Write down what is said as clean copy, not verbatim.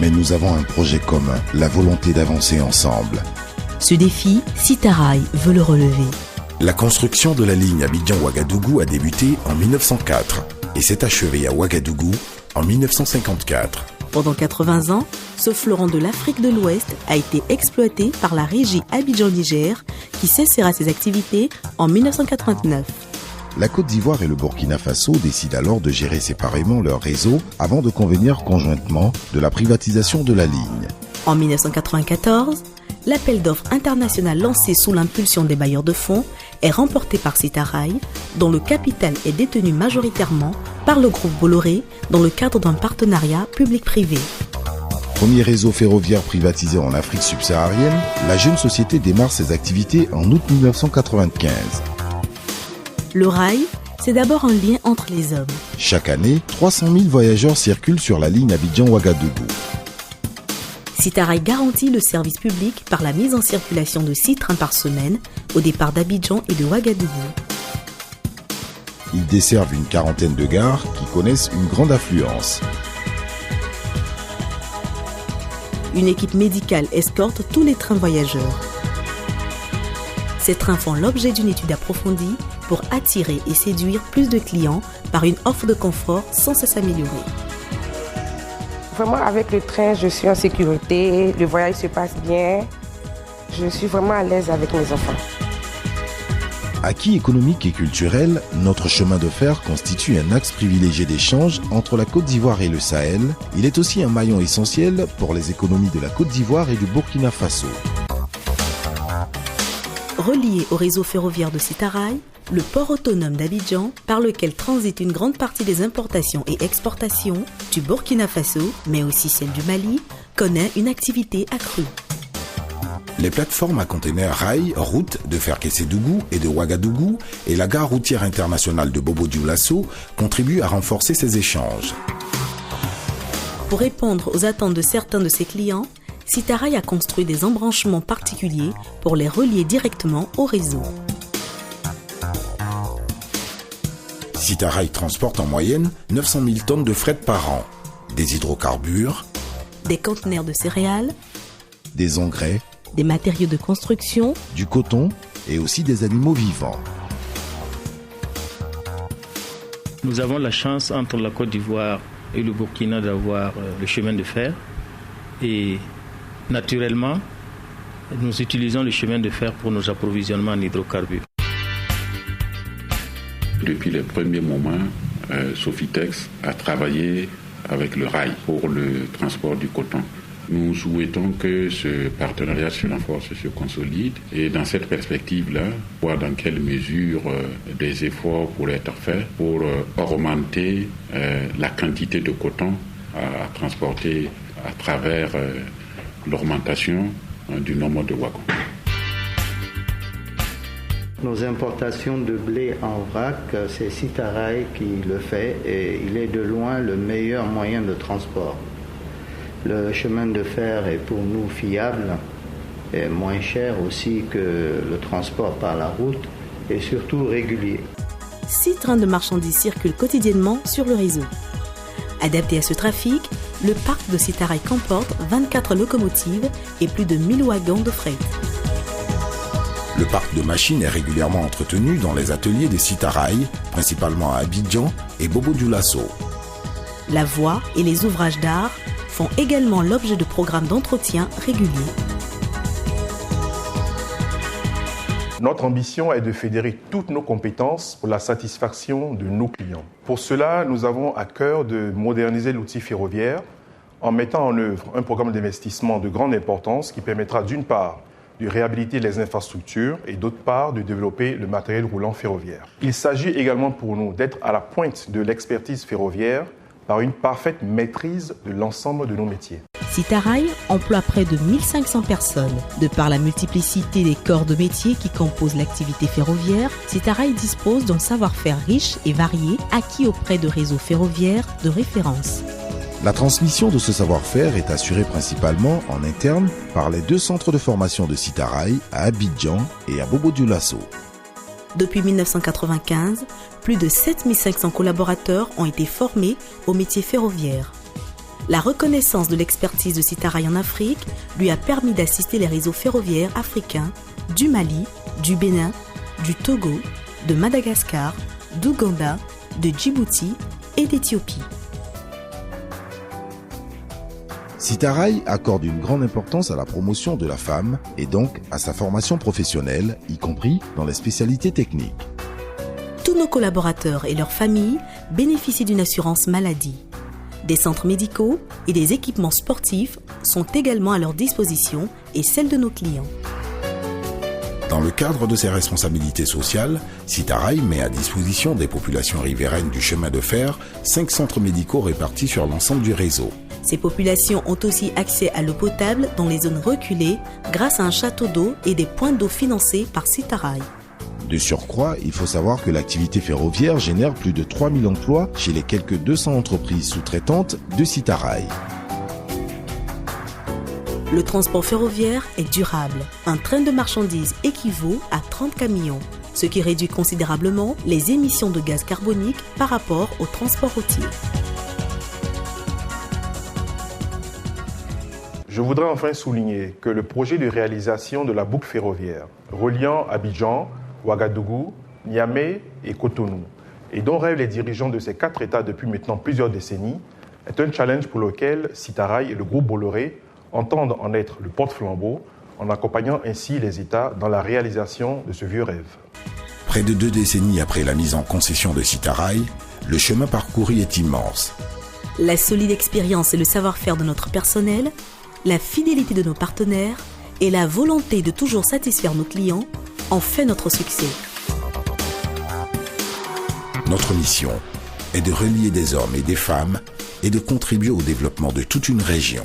mais nous avons un projet commun, la volonté d'avancer ensemble. Ce défi, Citarail veut le relever. La construction de la ligne Abidjan-Ouagadougou a débuté en 1904 et s'est achevée à Ouagadougou en 1954. Pendant 80 ans, ce fleuron de l'Afrique de l'Ouest a été exploité par la régie Abidjan-Niger qui cessera ses activités en 1989. La Côte d'Ivoire et le Burkina Faso décident alors de gérer séparément leur réseau avant de convenir conjointement de la privatisation de la ligne. En 1994, l'appel d'offres international lancé sous l'impulsion des bailleurs de fonds est remporté par Citarail, dont le capital est détenu majoritairement par le groupe Bolloré dans le cadre d'un partenariat public-privé. Premier réseau ferroviaire privatisé en Afrique subsaharienne, la jeune société démarre ses activités en août 1995. Le rail, c'est d'abord un lien entre les hommes. Chaque année, 300 000 voyageurs circulent sur la ligne Abidjan-Ouagadougou. Citarail garantit le service public par la mise en circulation de 6 trains par semaine au départ d'Abidjan et de Ouagadougou. Ils desservent une quarantaine de gares qui connaissent une grande affluence. Une équipe médicale escorte tous les trains voyageurs. Ces trains font l'objet d'une étude approfondie pour attirer et séduire plus de clients par une offre de confort sans cesse améliorée. Vraiment, avec le train, je suis en sécurité, le voyage se passe bien. Je suis vraiment à l'aise avec mes enfants. Acquis économique et culturel, notre chemin de fer constitue un axe privilégié d'échange entre la Côte d'Ivoire et le Sahel. Il est aussi un maillon essentiel pour les économies de la Côte d'Ivoire et du Burkina Faso. Relié au réseau ferroviaire de Citarail, le port autonome d'Abidjan, par lequel transite une grande partie des importations et exportations du Burkina Faso, mais aussi celle du Mali, connaît une activité accrue. Les plateformes à containers rail, route de Ferkessédougou et de Ouagadougou et la gare routière internationale de Bobo-Dioulasso contribuent à renforcer ces échanges. Pour répondre aux attentes de certains de ses clients, Citarail a construit des embranchements particuliers pour les relier directement au réseau. Citarail transporte en moyenne 900 000 tonnes de fret par an, des hydrocarbures, des conteneurs de céréales, des engrais, des matériaux de construction, du coton et aussi des animaux vivants. Nous avons la chance entre la Côte d'Ivoire et le Burkina d'avoir le chemin de fer et naturellement, nous utilisons le chemin de fer pour nos approvisionnements en hydrocarbures. Depuis les premiers moments, Sofitex a travaillé avec le rail pour le transport du coton. Nous souhaitons que ce partenariat se renforce, se consolide et dans cette perspective-là, voir dans quelle mesure des efforts pourraient être faits pour augmenter la quantité de coton à transporter à travers l'augmentation du nombre de wagons. Nos importations de blé en vrac, c'est Citarail qui le fait et il est de loin le meilleur moyen de transport. Le chemin de fer est pour nous fiable et moins cher aussi que le transport par la route et surtout régulier. 6 trains de marchandises circulent quotidiennement sur le réseau. Adapté à ce trafic, le parc de Citarail comporte 24 locomotives et plus de 1000 wagons de fret. Le parc de machines est régulièrement entretenu dans les ateliers de Citarail, principalement à Abidjan et Bobo-Dioulasso. La voie et les ouvrages d'art font également l'objet de programmes d'entretien réguliers. Notre ambition est de fédérer toutes nos compétences pour la satisfaction de nos clients. Pour cela, nous avons à cœur de moderniser l'outil ferroviaire en mettant en œuvre un programme d'investissement de grande importance qui permettra d'une part de réhabiliter les infrastructures et d'autre part de développer le matériel roulant ferroviaire. Il s'agit également pour nous d'être à la pointe de l'expertise ferroviaire par une parfaite maîtrise de l'ensemble de nos métiers. Citarail emploie près de 1500 personnes. De par la multiplicité des corps de métier qui composent l'activité ferroviaire, Citarail dispose d'un savoir-faire riche et varié acquis auprès de réseaux ferroviaires de référence. La transmission de ce savoir-faire est assurée principalement en interne par les 2 centres de formation de Citarail à Abidjan et à Bobo-Dioulasso. Depuis 1995, plus de 7500 collaborateurs ont été formés au métier ferroviaire. La reconnaissance de l'expertise de Sitaraï en Afrique lui a permis d'assister les réseaux ferroviaires africains du Mali, du Bénin, du Togo, de Madagascar, d'Ouganda, de Djibouti et d'Éthiopie. Sitaraï accorde une grande importance à la promotion de la femme et donc à sa formation professionnelle, y compris dans les spécialités techniques. Tous nos collaborateurs et leurs familles bénéficient d'une assurance maladie. Des centres médicaux et des équipements sportifs sont également à leur disposition et celles de nos clients. Dans le cadre de ses responsabilités sociales, Sitaraï met à disposition des populations riveraines du chemin de fer 5 centres médicaux répartis sur l'ensemble du réseau. Ces populations ont aussi accès à l'eau potable dans les zones reculées grâce à un château d'eau et des points d'eau financés par Sitaraï. De surcroît, il faut savoir que l'activité ferroviaire génère plus de 3000 emplois chez les quelques 200 entreprises sous-traitantes de Sitaraï. Le transport ferroviaire est durable. Un train de marchandises équivaut à 30 camions, ce qui réduit considérablement les émissions de gaz carbonique par rapport au transport routier. Je voudrais enfin souligner que le projet de réalisation de la boucle ferroviaire reliant Abidjan, Ouagadougou, Niamey et Cotonou, et dont rêvent les dirigeants de ces 4 États depuis maintenant plusieurs décennies, est un challenge pour lequel Sitaraï et le groupe Bolloré entendent en être le porte-flambeau, en accompagnant ainsi les États dans la réalisation de ce vieux rêve. Près de 2 décennies après la mise en concession de Sitaraï, le chemin parcouru est immense. La solide expérience et le savoir-faire de notre personnel, la fidélité de nos partenaires et la volonté de toujours satisfaire nos clients en fait notre succès. Notre mission est de relier des hommes et des femmes et de contribuer au développement de toute une région.